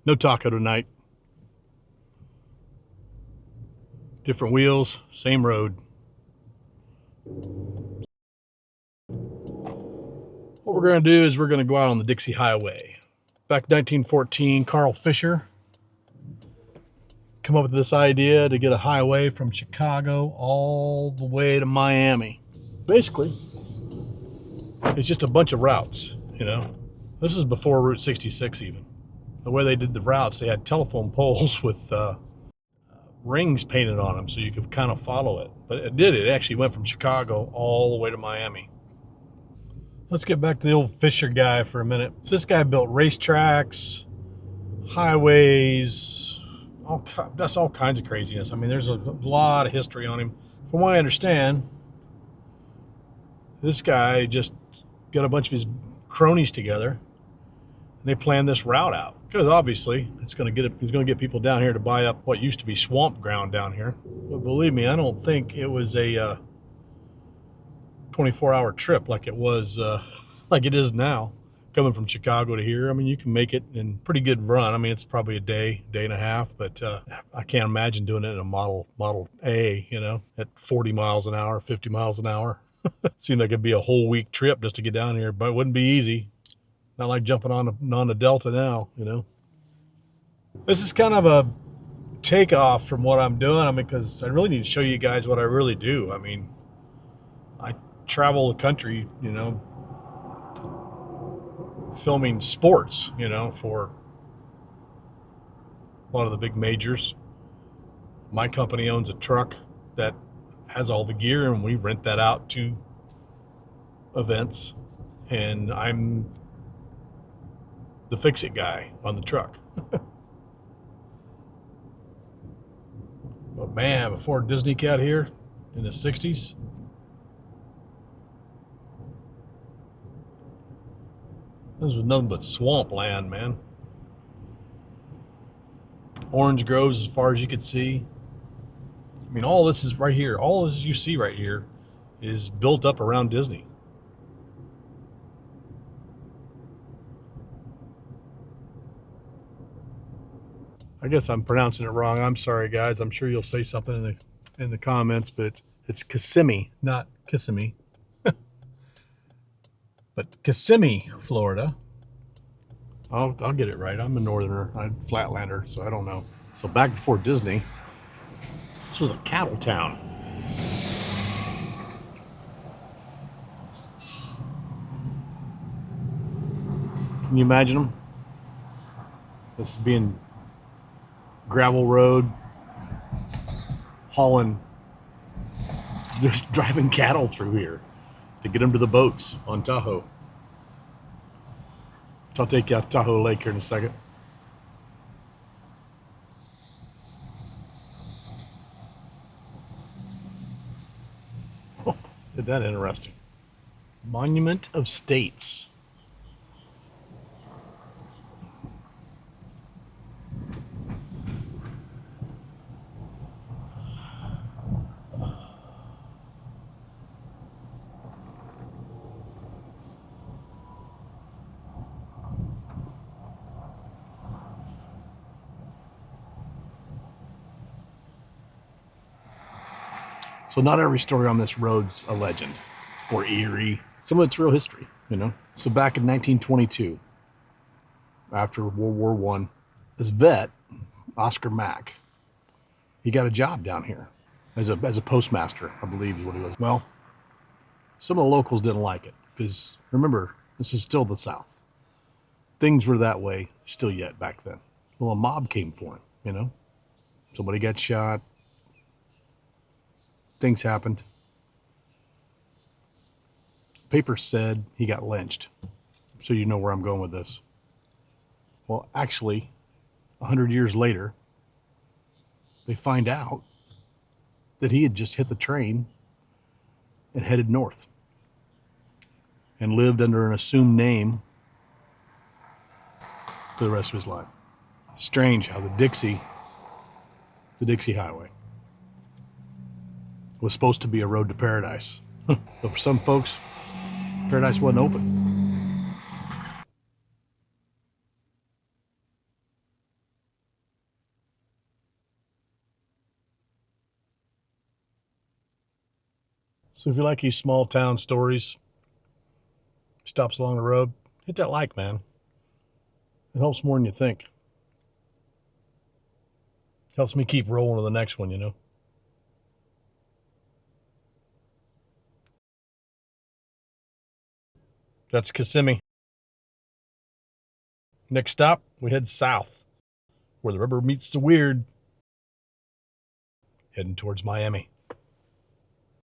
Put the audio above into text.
No taco tonight. Different wheels, same road. What we're going to do is we're going to go out on the Dixie Highway. Back in 1914, Carl Fisher come up with this idea to get a highway from Chicago all the way to Miami. Basically, it's just a bunch of routes, you know. This is before Route 66 even. The way they did the routes, they had telephone poles with rings painted on them so you could kind of follow it. But it actually went from Chicago all the way to Miami. Let's get back to the old Fisher guy for a minute. So this guy built racetracks, highways, that's all kinds of craziness. I mean, there's a lot of history on him. From what I understand, this guy just got a bunch of his cronies together and they planned this route out. Because obviously, he's going to get people down here to buy up what used to be swamp ground down here. But believe me, I don't think it was a 24-hour trip like it was, like it is now, coming from Chicago to here. I mean, you can make it in pretty good run. I mean, it's probably a day and a half, but I can't imagine doing it in a Model A, you know, at 40 miles an hour, 50 miles an hour. It seemed like it'd be a whole week trip just to get down here, but it wouldn't be easy. Not like jumping on the Delta now, you know. This is kind of a takeoff from what I'm doing. I mean, because I really need to show you guys what I really do. I mean, I travel the country, you know, filming sports, you know, for a lot of the big majors. My company owns a truck that has all the gear, and we rent that out to events, and I'm the fix-it guy on the truck. But man, before Disney got here in the 60s, this was nothing but swamp land, man. Orange groves as far as you could see. I mean, all this is right here. All this you see right here is built up around Disney. I guess I'm pronouncing it wrong. I'm sorry, guys. I'm sure you'll say something in the comments, but it's Kissimmee, not Kissimmee. But Kissimmee, Florida. I'll get it right. I'm a northerner. I'm a flatlander, so I don't know. So back before Disney, this was a cattle town. Can you imagine them? This is being gravel road, hauling, just driving cattle through here to get them to the boats on Tahoe. I'll take you out to Tahoe Lake here in a second. Oh, isn't that interesting? Monument of States. So not every story on this road's a legend or eerie. Some of it's real history, you know. So back in 1922, after World War I, this vet, Oscar Mack, he got a job down here as a postmaster, I believe is what he was. Well, some of the locals didn't like it because, remember, this is still the South. Things were that way still yet back then. Well, a mob came for him, you know. Somebody got shot. Things happened. Papers said he got lynched. So you know where I'm going with this. Well, actually, 100 years later, they find out that he had just hit the train and headed north and lived under an assumed name for the rest of his life. Strange how the Dixie Highway was supposed to be a road to paradise. But for some folks, paradise wasn't open. So if you like these small town stories, stops along the road, hit that like, man. It helps more than you think. Helps me keep rolling to the next one, you know. That's Kissimmee. Next stop, we head south, where the rubber meets the weird, heading towards Miami.